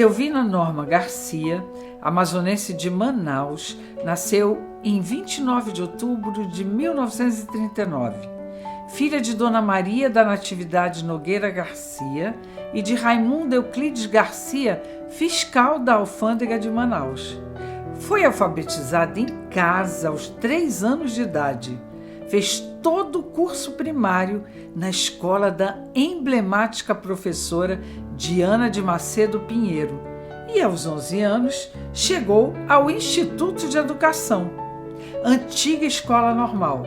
Etelvina Norma Garcia, amazonense de Manaus, nasceu em 29 de outubro de 1939. Filha de Dona Maria da Natividade Nogueira Garcia e de Raimundo Euclides Garcia, fiscal da alfândega de Manaus. Foi alfabetizada em casa aos 3 anos de idade. Fez todo o curso primário na escola da emblemática professora Diana de Macedo Pinheiro e, aos 11 anos, chegou ao Instituto de Educação, antiga escola normal.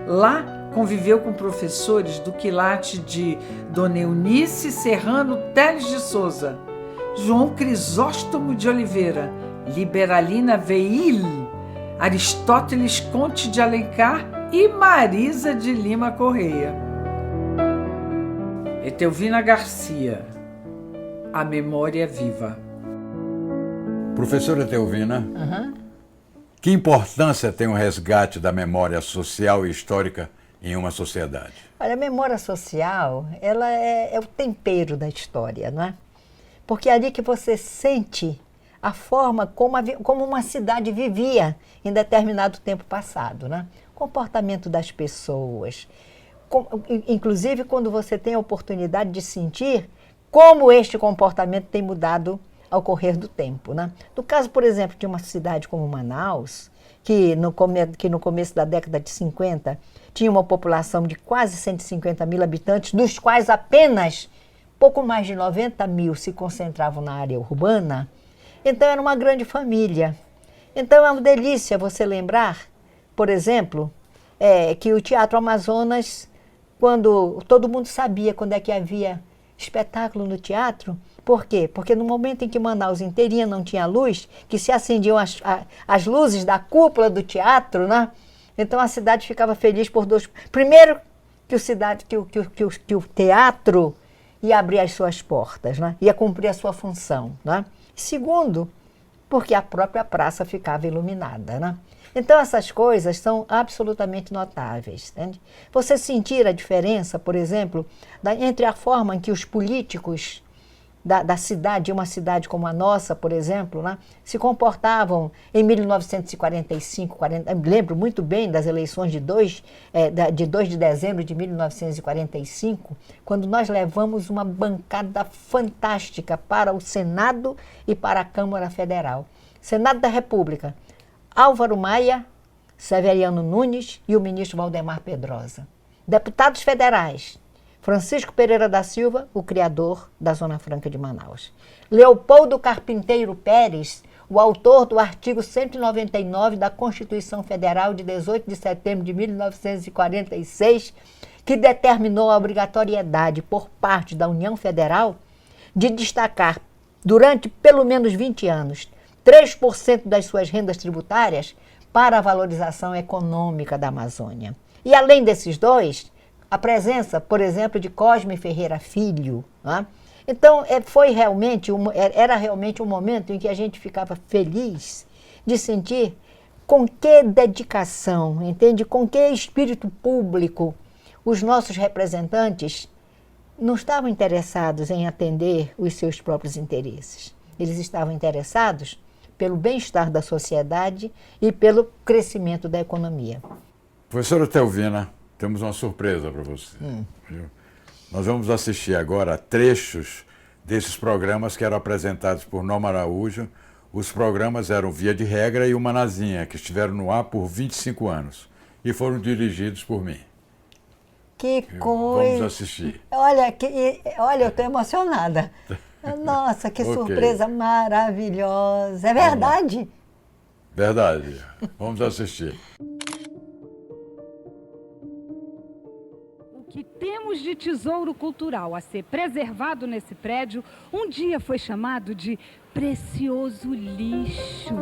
Lá, conviveu com professores do quilate de Dona Eunice Serrano Teles de Souza, João Crisóstomo de Oliveira, Liberalina Veil, Aristóteles Conte de Alencar e Marisa de Lima Correia. Etelvina Garcia, a memória viva. Professora Etelvina, que importância tem o resgate da memória social e histórica em uma sociedade? Olha, a memória social, ela é o tempero da história, não é? Porque é ali que você sente a forma como uma cidade vivia em determinado tempo passado, né? Comportamento das pessoas, inclusive quando você tem a oportunidade de sentir como este comportamento tem mudado ao correr do tempo, né? No caso, por exemplo, de uma cidade como Manaus, que no começo da década de 50 tinha uma população de quase 150 mil habitantes, dos quais apenas pouco mais de 90 mil se concentravam na área urbana. Então era uma grande família. Então é uma delícia você lembrar, por exemplo, que o Teatro Amazonas, quando todo mundo sabia quando é que havia espetáculo no teatro. Por quê? Porque no momento em que Manaus inteirinha não tinha luz, que se acendiam as luzes da cúpula do teatro, né? Então a cidade ficava feliz por dois. Primeiro, que o teatro ia abrir as suas portas, né? Ia cumprir a sua função, né? Segundo, porque a própria praça ficava iluminada, né? Então essas coisas são absolutamente notáveis, entende? Você sentir a diferença, por exemplo, entre a forma em que os políticos da cidade, uma cidade como a nossa, por exemplo, né, se comportavam em 1945, lembro muito bem das eleições de 2 de dezembro de 1945, quando nós levamos uma bancada fantástica para o Senado e para a Câmara Federal. Senado da República, Álvaro Maia, Severiano Nunes e o ministro Valdemar Pedrosa. Deputados federais, Francisco Pereira da Silva, o criador da Zona Franca de Manaus. Leopoldo Carpinteiro Pérez, o autor do artigo 199 da Constituição Federal de 18 de setembro de 1946, que determinou a obrigatoriedade por parte da União Federal de destacar, durante pelo menos 20 anos, 3% das suas rendas tributárias para a valorização econômica da Amazônia. E além desses dois, a presença, por exemplo, de Cosme Ferreira Filho. Né? Então, era realmente um momento em que a gente ficava feliz de sentir com que dedicação, entende? Com que espírito público os nossos representantes não estavam interessados em atender os seus próprios interesses. Eles estavam interessados pelo bem-estar da sociedade e pelo crescimento da economia. Professora Etelvina, temos uma surpresa para você. Nós vamos assistir agora a trechos desses programas que eram apresentados por Norma Araújo. Os programas eram Via de Regra e Uma Nazinha, que estiveram no ar por 25 anos e foram dirigidos por mim. Que coisa! Vamos assistir. Olha, eu estou emocionada. Nossa, que surpresa maravilhosa. É verdade? Verdade. Vamos assistir. O que temos de tesouro cultural a ser preservado nesse prédio, um dia foi chamado de precioso lixo.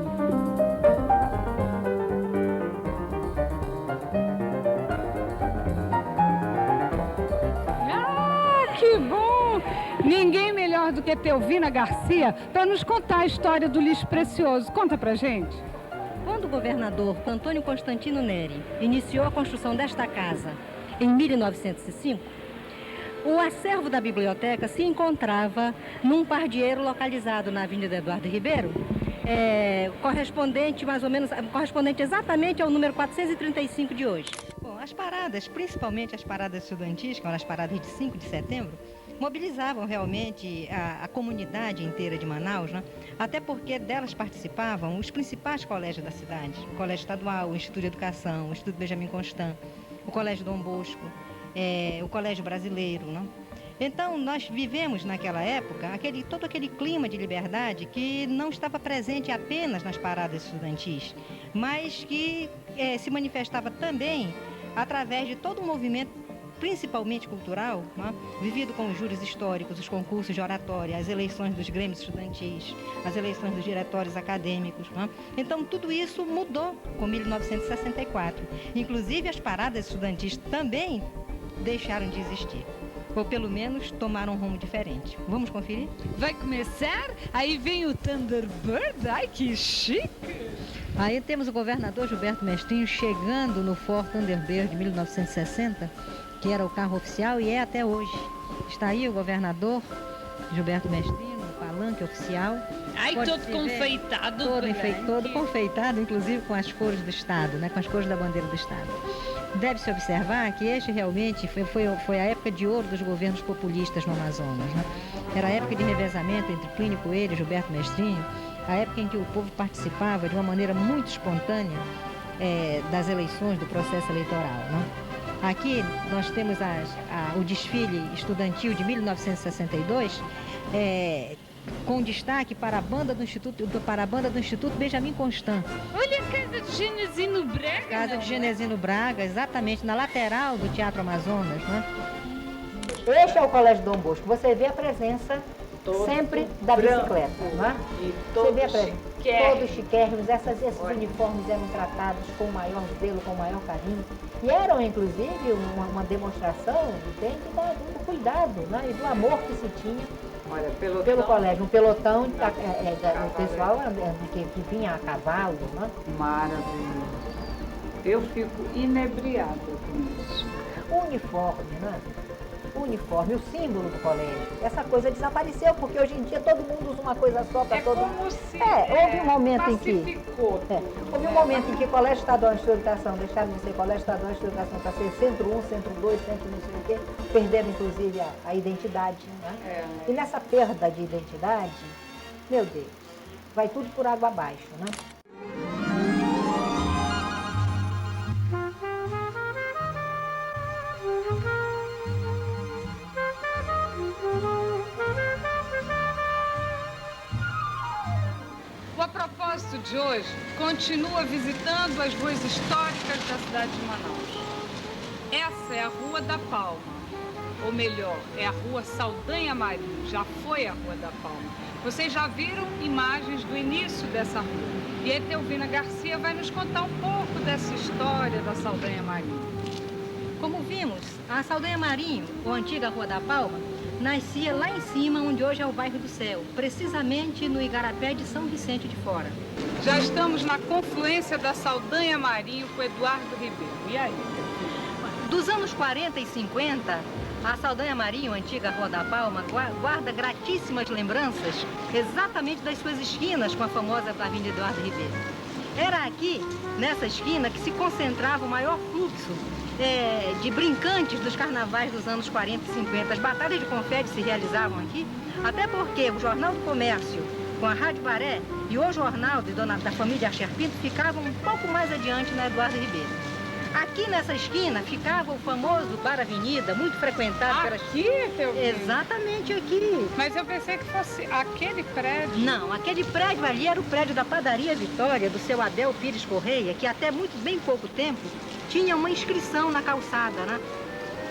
Que bom! Ninguém melhor do que Etelvina Garcia para nos contar a história do lixo precioso. Conta pra gente. Quando o governador Antônio Constantino Neri iniciou a construção desta casa em 1905, O acervo da biblioteca se encontrava num pardieiro localizado na Avenida Eduardo Ribeiro, correspondente exatamente ao número 435 de hoje. Bom, as paradas, principalmente as paradas estudantis, que eram as paradas de 5 de setembro, mobilizavam realmente a comunidade inteira de Manaus, né? Até porque delas participavam os principais colégios da cidade, o Colégio Estadual, o Instituto de Educação, o Instituto Benjamin Constant, o Colégio Dom Bosco, o Colégio Brasileiro, né? Então, nós vivemos naquela época todo aquele clima de liberdade que não estava presente apenas nas paradas estudantis, mas que se manifestava também através de todo um movimento, principalmente cultural, né? Vivido com os júris históricos, os concursos de oratória, as eleições dos grêmios estudantis, as eleições dos diretórios acadêmicos, né? Então, tudo isso mudou com 1964. Inclusive, as paradas estudantis também deixaram de existir. Ou pelo menos tomaram um rumo diferente. Vamos conferir? Vai começar? Aí vem o Thunderbird. Ai, que chique! Aí temos o governador Gilberto Mestrinho chegando no Ford Thunderbird de 1960, que era o carro oficial e é até hoje. Está aí o governador Gilberto Mestrinho, no palanque oficial. Ai, todo confeitado. Todo confeitado, inclusive com as cores do Estado, né? Com as cores da bandeira do Estado. Deve-se observar que este realmente foi a época de ouro dos governos populistas no Amazonas, né? Era a época de revezamento entre Plínio Coelho e Gilberto Mestrinho, a época em que o povo participava de uma maneira muito espontânea das eleições, do processo eleitoral, né? Aqui nós temos o desfile estudantil de 1962, com destaque para a banda do Instituto Benjamin Constant. Olha a casa de Genesino Braga. Casa de Genesino Braga, exatamente na lateral do Teatro Amazonas, né? Este é o Colégio Dom Bosco. Você vê a presença sempre da bicicleta, não é? Você vê a presença. Todos chiquérrimos, esses uniformes eram tratados com o maior zelo, com o maior carinho. E eram, inclusive, uma demonstração do cuidado, né? E do amor que se tinha. Olha, pelo colégio, um pelotão do pessoal que vinha a cavalo, né? Maravilhoso. Eu fico inebriada com isso. O uniforme, né? O uniforme, o símbolo do colégio. Essa coisa desapareceu, porque hoje em dia todo mundo usa uma coisa só para todo mundo. Como se houve um momento em que. Houve um momento em que o Colégio Estadual de Educação deixaram de ser Colégio Estadual de Educação para ser Centro 1, Centro 2, Centro não sei o quê, perderam inclusive a identidade. Né? E nessa perda de identidade, meu Deus, vai tudo por água abaixo, né? O A Propósito de hoje continua visitando as ruas históricas da cidade de Manaus. Essa é a Rua da Palma, ou melhor, é a Rua Saldanha Marinho, já foi a Rua da Palma. Vocês já viram imagens do início dessa rua. E a Etelvina Garcia vai nos contar um pouco dessa história da Saldanha Marinho. Como vimos, a Saldanha Marinho, ou antiga Rua da Palma, nascia lá em cima, onde hoje é o bairro do Céu, precisamente no Igarapé de São Vicente de Fora. Já estamos na confluência da Saldanha Marinho com Eduardo Ribeiro. E aí? Dos anos 40 e 50, a Saldanha Marinho, antiga Rua da Palma, guarda gratíssimas lembranças exatamente das suas esquinas com a famosa Avenida Eduardo Ribeiro. Era aqui, nessa esquina, que se concentrava o maior fluxo de brincantes dos carnavais dos anos 40 e 50. As batalhas de confete se realizavam aqui, até porque o Jornal do Comércio, com a Rádio Baré, e o Jornal da família Archer Pinto ficavam um pouco mais adiante na Eduardo Ribeiro. Aqui nessa esquina ficava o famoso Bar Avenida, muito frequentado pelas... Aqui, Etelvina? Exatamente aqui. Mas eu pensei que fosse aquele prédio. Não, aquele prédio ali era o prédio da Padaria Vitória, do seu Adel Pires Correia, que até bem pouco tempo tinha uma inscrição na calçada, né?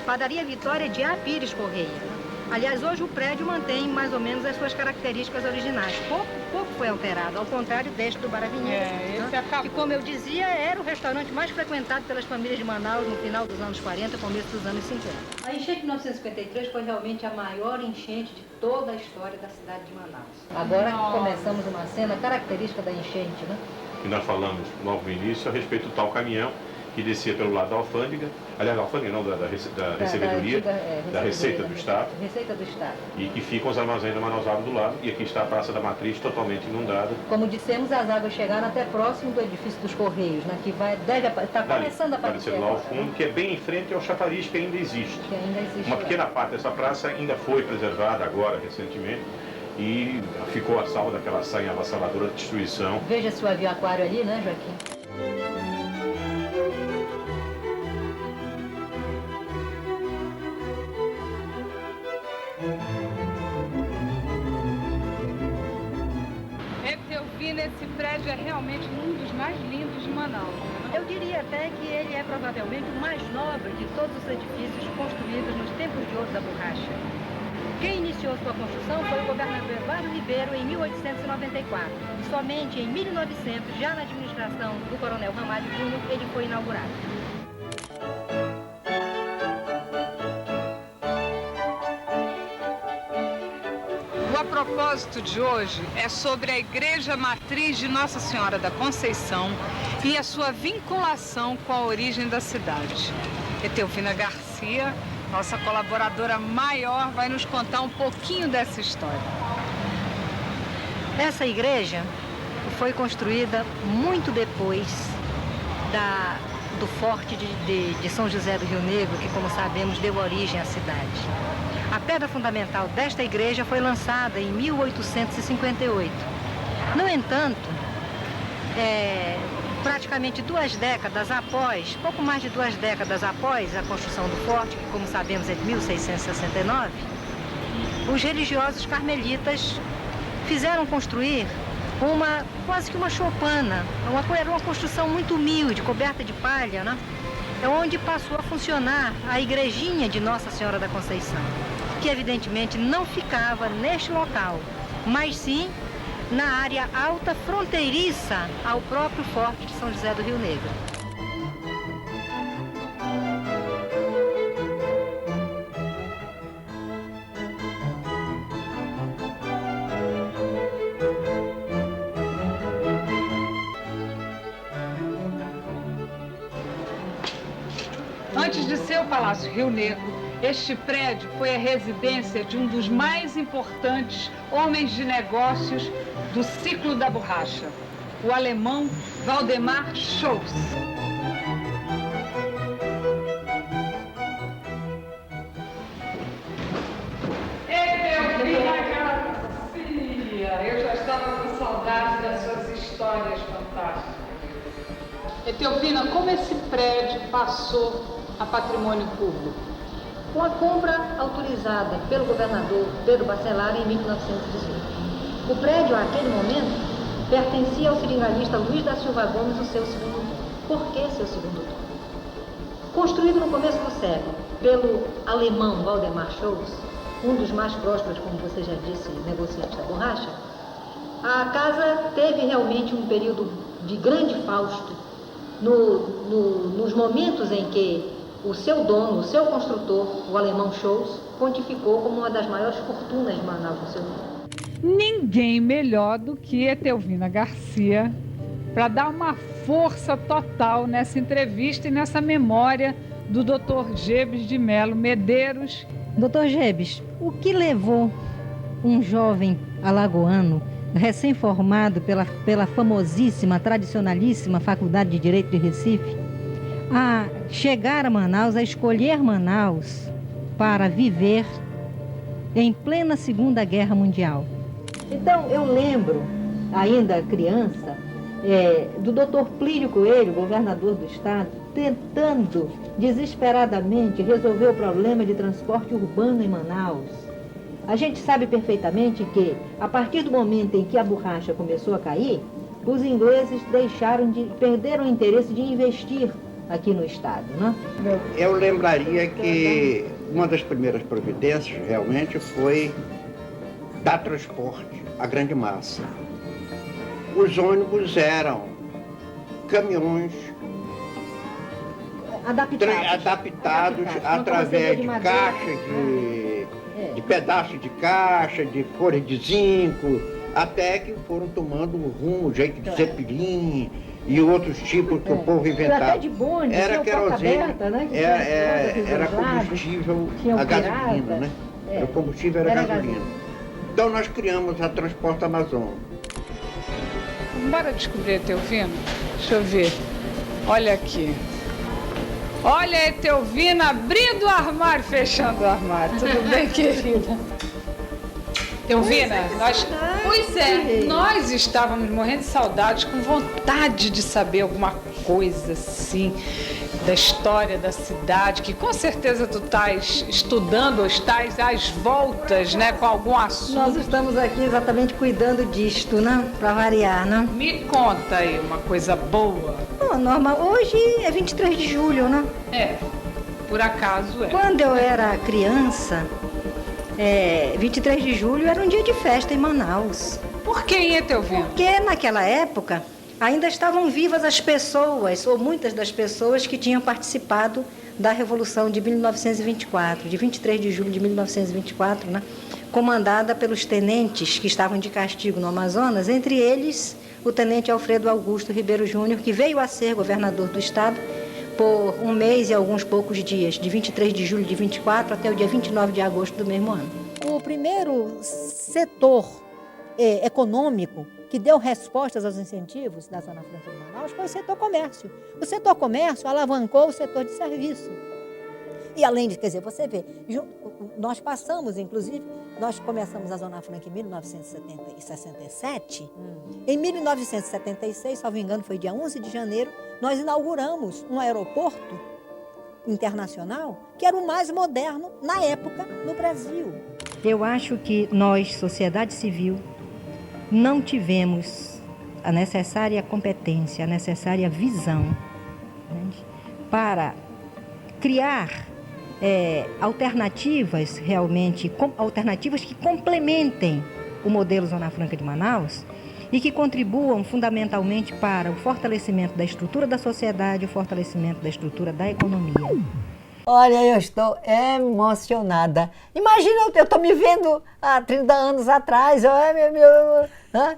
Padaria Vitória de A. Pires Correia. Aliás, hoje o prédio mantém mais ou menos as suas características originais. Pouco foi alterado, ao contrário deste do Bar Avenida. Esse acabou. E como eu dizia, era o restaurante mais frequentado pelas famílias de Manaus no final dos anos 40, começo dos anos 50. A enchente de 1953 foi realmente a maior enchente de toda a história da cidade de Manaus. Agora começamos uma cena característica da enchente, né? Que nós falamos logo no início a respeito do tal caminhão, que descia pelo lado da alfândega, aliás, da alfândega não, da recebedoria, da Receita do Estado. Receita do Estado. E que ficam os armazéns da Manaus Água do lado, e aqui está a Praça da Matriz totalmente inundada. Como dissemos, as águas chegaram até próximo do edifício dos Correios, né, que está começando a aparecer aparecendo lá ao agora, fundo, né? que é bem em frente ao chafariz que ainda existe. Que ainda existe Uma lá. pequena parte dessa praça ainda foi preservada agora, recentemente, e ficou a salvo daquela saia avassaladora de destruição. Veja se o avião aquário ali, né, Joaquim? Etelvina, esse prédio é realmente um dos mais lindos de Manaus. Eu diria até que ele é provavelmente o mais nobre de todos os edifícios construídos nos tempos de ouro da borracha. Quem iniciou sua construção foi o governador Eduardo Ribeiro em 1894. E somente em 1900, já na administração do coronel Ramalho Júnior, ele foi inaugurado. O A Propósito de hoje é sobre a Igreja Matriz de Nossa Senhora da Conceição e a sua vinculação com a origem da cidade. Etelvina Garcia, nossa colaboradora maior, vai nos contar um pouquinho dessa história. Essa igreja foi construída muito depois do forte de São José do Rio Negro, que, como sabemos, deu origem à cidade. A pedra fundamental desta igreja foi lançada em 1858. No entanto, praticamente 2 décadas após, pouco mais de 2 décadas após a construção do forte, que, como sabemos, é de 1669, os religiosos carmelitas fizeram construir quase que uma choupana. Era uma construção muito humilde, coberta de palha, né? É onde passou a funcionar a igrejinha de Nossa Senhora da Conceição, que evidentemente não ficava neste local, mas sim na área alta fronteiriça ao próprio Forte de São José do Rio Negro. Antes de ser o Palácio Rio Negro, este prédio foi a residência de um dos mais importantes homens de negócios do ciclo da borracha, o alemão Waldemar Schultz. Etelvina Garcia, eu já estava com saudade das suas histórias fantásticas. Etelvina, como esse prédio passou a patrimônio público? Com a compra autorizada pelo governador Pedro Bacelar em 1918. O prédio, àquele momento, pertencia ao seringalista Luiz da Silva Gomes, o seu segundo dono. Por que seu segundo dono? Construído no começo do século pelo alemão Waldemar Schultz, um dos mais prósperos, como você já disse, negociantes da borracha, a casa teve realmente um período de grande fausto nos momentos em que o seu dono, o seu construtor, o alemão Schultz, pontificou como uma das maiores fortunas de Manaus no seu tempo. Ninguém melhor do que Etelvina Garcia para dar uma força total nessa entrevista e nessa memória do Dr. Gebes de Melo Medeiros. Dr. Gebes, o que levou um jovem alagoano, recém-formado pela famosíssima, tradicionalíssima Faculdade de Direito de Recife, a chegar a Manaus, a escolher Manaus para viver em plena Segunda Guerra Mundial? Então, eu lembro, ainda criança, do Dr. Plínio Coelho, governador do estado, tentando desesperadamente resolver o problema de transporte urbano em Manaus. A gente sabe perfeitamente que, a partir do momento em que a borracha começou a cair, os ingleses perderam o interesse de investir aqui no estado, né? Eu lembraria que uma das primeiras providências realmente foi dar transporte à grande massa. Os ônibus eram caminhões adaptados através de caixa, de pedaços de caixa, de folha de zinco, até que foram tomando o rumo, o jeito de Zeppelin e outros tipos que o povo inventava. Até de bonde, era querosene, aberta, né? era combustível a gasolina, né? O combustível era gasolina. Então nós criamos a Transporte Amazônia. Bora descobrir, Etelvina? Deixa eu ver. Olha aqui. Olha a Etelvina abrindo o armário, fechando o armário. Tudo bem, querida? Etelvina, nós estávamos morrendo de saudades, com vontade de saber alguma coisa assim da história da cidade, que com certeza tu estás estudando ou estás às voltas, né, com algum assunto. Nós estamos aqui exatamente cuidando disto, né? Para variar, né? Me conta aí uma coisa boa. Bom, normal. Hoje é 23 de julho, né? Por acaso é. Quando eu era criança, 23 de julho era um dia de festa em Manaus. Por que, hein, Etelvina? Porque naquela época ainda estavam vivas as pessoas, ou muitas das pessoas que tinham participado da Revolução de 1924, de 23 de julho de 1924, né? Comandada pelos tenentes que estavam de castigo no Amazonas, entre eles o tenente Alfredo Augusto Ribeiro Júnior, que veio a ser governador do estado por um mês e alguns poucos dias, de 23 de julho de 24 até o dia 29 de agosto do mesmo ano. O primeiro setor econômico que deu respostas aos incentivos da Zona Franca de Manaus foi o setor comércio. O setor comércio alavancou o setor de serviço. E além de, quer dizer, você vê, nós passamos, inclusive, nós começamos a Zona Franca em 1967. Em 1976, salvo engano, foi dia 11 de janeiro, nós inauguramos um aeroporto internacional que era o mais moderno na época no Brasil. Eu acho que nós, sociedade civil, não tivemos a necessária competência, a necessária visão, né, para criar alternativas realmente, alternativas que complementem o modelo Zona Franca de Manaus e que contribuam fundamentalmente para o fortalecimento da estrutura da sociedade, o fortalecimento da estrutura da economia. Olha, eu estou emocionada. Imagina, eu estou me vendo há 30 anos atrás.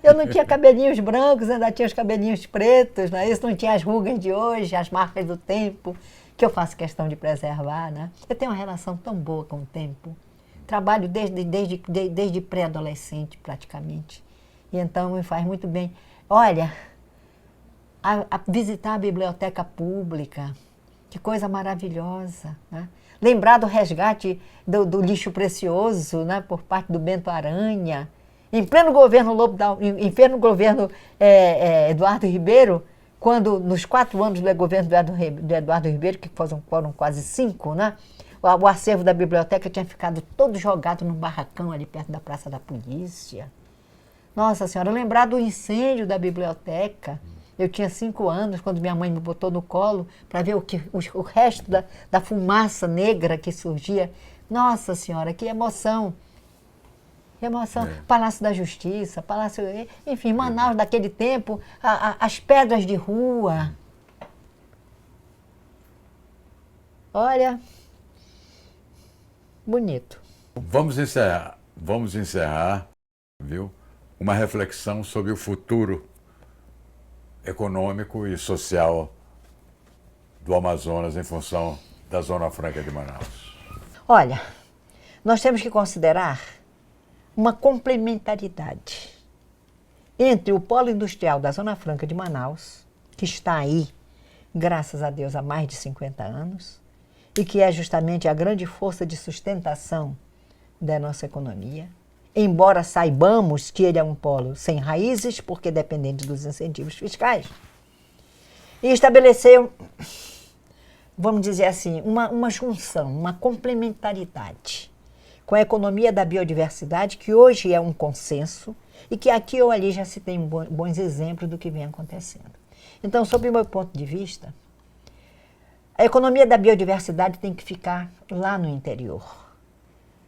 Eu não tinha cabelinhos brancos, ainda tinha os cabelinhos pretos, né? Isso não tinha as rugas de hoje, as marcas do tempo, que eu faço questão de preservar, né? Eu tenho uma relação tão boa com o tempo. Trabalho desde pré-adolescente, praticamente. E então me faz muito bem. Olha, visitar a biblioteca pública, que coisa maravilhosa, né? Lembrar do resgate do lixo precioso, né, por parte do Bento Aranha, em pleno governo Eduardo Ribeiro, quando nos 4 anos do governo do Eduardo Ribeiro, que foram quase 5, né, o acervo da biblioteca tinha ficado todo jogado num barracão ali perto da Praça da Polícia. Nossa Senhora, lembrar do incêndio da biblioteca. Eu tinha 5 anos, quando minha mãe me botou no colo para ver o resto da fumaça negra que surgia. Nossa Senhora, que emoção! Que emoção! Palácio da Justiça, enfim, Manaus daquele tempo, as pedras de rua. Olha, bonito. Vamos encerrar, viu? Uma reflexão sobre o futuro econômico e social do Amazonas em função da Zona Franca de Manaus. Olha, nós temos que considerar uma complementaridade entre o polo industrial da Zona Franca de Manaus, que está aí, graças a Deus, há mais de 50 anos, e que é justamente a grande força de sustentação da nossa economia, embora saibamos que ele é um polo sem raízes, porque dependente dos incentivos fiscais, e estabeleceu, vamos dizer assim, uma junção, uma complementaridade com a economia da biodiversidade, que hoje é um consenso, e que aqui ou ali já se tem bons exemplos do que vem acontecendo. Então, sob o meu ponto de vista, a economia da biodiversidade tem que ficar lá no interior.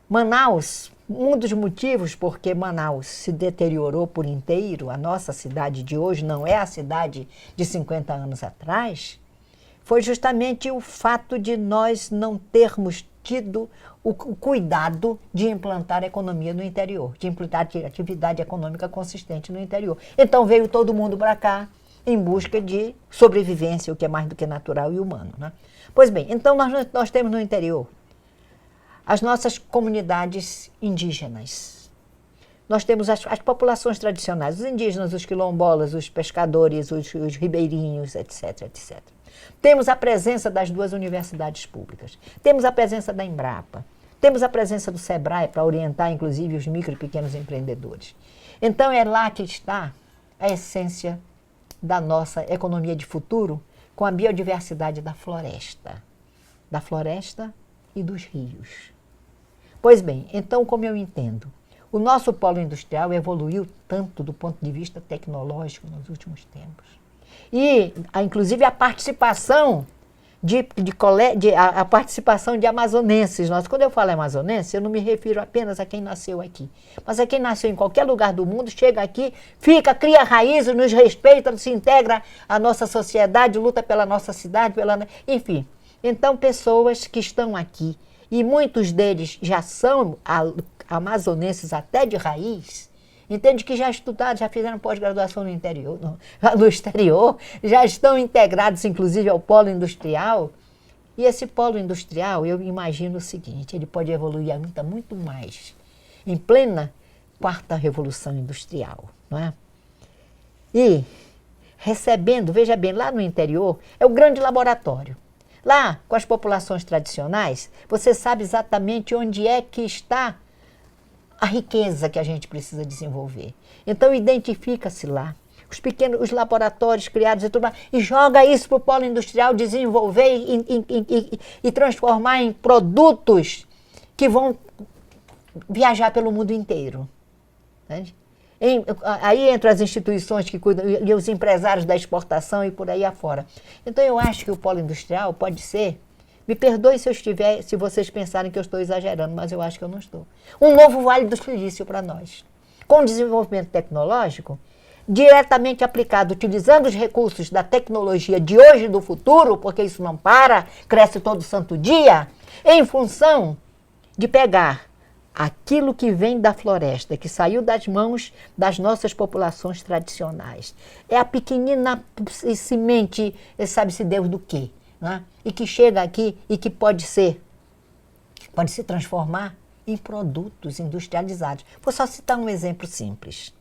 Manaus, um dos motivos porque Manaus se deteriorou por inteiro, a nossa cidade de hoje não é a cidade de 50 anos atrás, foi justamente o fato de nós não termos tido o cuidado de implantar a economia no interior, de implantar atividade econômica consistente no interior. Então veio todo mundo para cá, em busca de sobrevivência, o que é mais do que natural e humano, né? Pois bem, então nós temos no interior as nossas comunidades indígenas. Nós temos as populações tradicionais, os indígenas, os quilombolas, os pescadores, os ribeirinhos, etc, etc. Temos a presença das 2 universidades públicas, temos a presença da Embrapa, temos a presença do SEBRAE para orientar, inclusive, os micro e pequenos empreendedores. Então, é lá que está a essência da nossa economia de futuro, com a biodiversidade da floresta e dos rios. Pois bem, então, como eu entendo, o nosso polo industrial evoluiu tanto do ponto de vista tecnológico nos últimos tempos. E, inclusive, a participação a participação de amazonenses. Quando eu falo amazonense, eu não me refiro apenas a quem nasceu aqui, mas a quem nasceu em qualquer lugar do mundo, chega aqui, fica, cria raízes, nos respeita, se integra à nossa sociedade, luta pela nossa cidade, enfim. Então, pessoas que estão aqui, e muitos deles já são amazonenses até de raiz, entende, que já estudaram, já fizeram pós-graduação no exterior, já estão integrados, inclusive, ao polo industrial. E esse polo industrial, eu imagino o seguinte, ele pode evoluir ainda muito mais, em plena 4ª Revolução Industrial, não é? E recebendo, veja bem, lá no interior, é o grande laboratório. Lá, com as populações tradicionais, você sabe exatamente onde é que está a riqueza que a gente precisa desenvolver. Então, identifica-se lá os laboratórios criados e tudo mais, e joga isso para o polo industrial desenvolver e transformar em produtos que vão viajar pelo mundo inteiro. Entende? Aí entram as instituições que cuidam, e os empresários da exportação e por aí afora. Então, eu acho que o polo industrial pode ser, me perdoe se vocês pensarem que eu estou exagerando, mas eu acho que eu não estou, um novo Vale do Silício para nós, com desenvolvimento tecnológico, diretamente aplicado, utilizando os recursos da tecnologia de hoje e do futuro, porque isso não para, cresce todo santo dia, em função de pegar aquilo que vem da floresta, que saiu das mãos das nossas populações tradicionais. É a pequenina semente, sabe-se Deus do quê, né? E que chega aqui e que pode se transformar em produtos industrializados. Vou só citar um exemplo simples.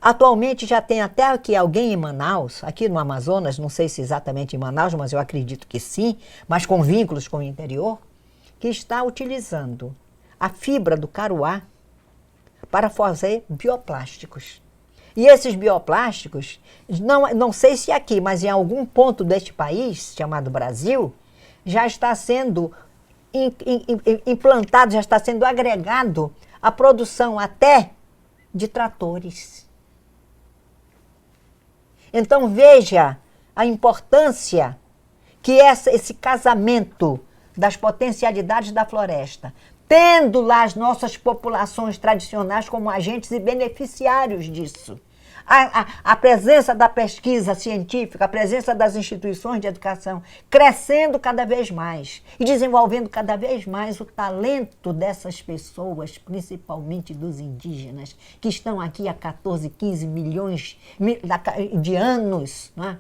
Atualmente já tem até aqui alguém em Manaus, aqui no Amazonas, não sei se exatamente em Manaus, mas eu acredito que sim, mas com vínculos com o interior, que está utilizando a fibra do caruá para fazer bioplásticos. E esses bioplásticos, não sei se aqui, mas em algum ponto deste país, chamado Brasil, já está sendo implantado, já está sendo agregado a produção até de tratores. Então veja a importância que esse casamento das potencialidades da floresta, tendo lá as nossas populações tradicionais como agentes e beneficiários disso. A presença da pesquisa científica, a presença das instituições de educação crescendo cada vez mais e desenvolvendo cada vez mais o talento dessas pessoas, principalmente dos indígenas, que estão aqui há 14, 15 milhões de anos, né?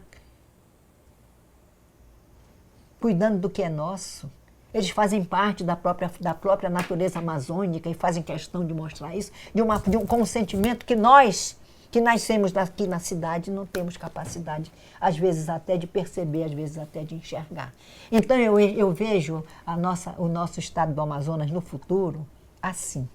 Cuidando do que é nosso. Eles fazem parte da própria natureza amazônica e fazem questão de mostrar isso com um sentimento que nós, que nascemos aqui na cidade, não temos capacidade, às vezes até de perceber, às vezes até de enxergar. Então eu vejo o nosso estado do Amazonas no futuro assim,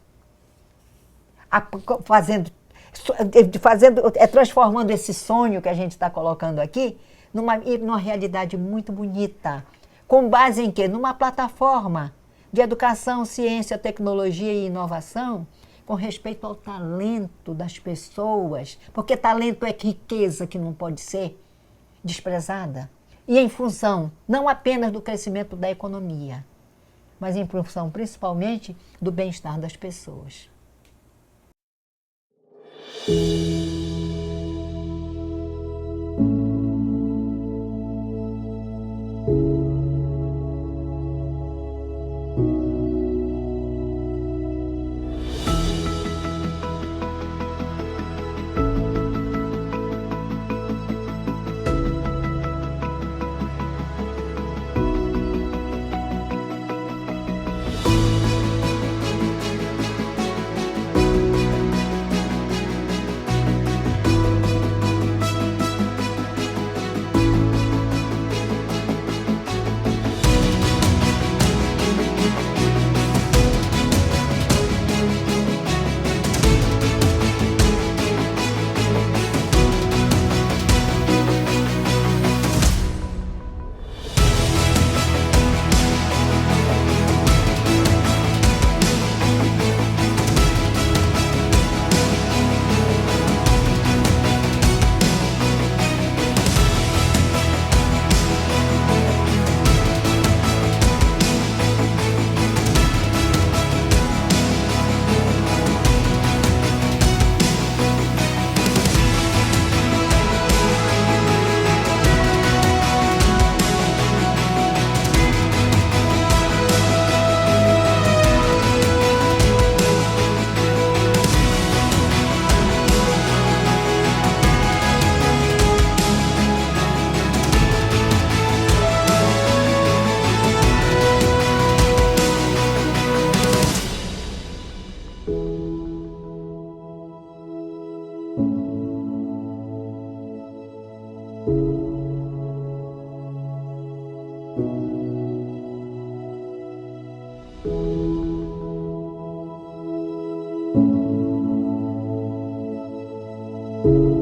transformando esse sonho que a gente está colocando aqui numa realidade muito bonita. Com base em quê? Numa plataforma de educação, ciência, tecnologia e inovação, com respeito ao talento das pessoas, porque talento é riqueza que não pode ser desprezada. E em função não apenas do crescimento da economia, mas em função principalmente do bem-estar das pessoas. Obrigada.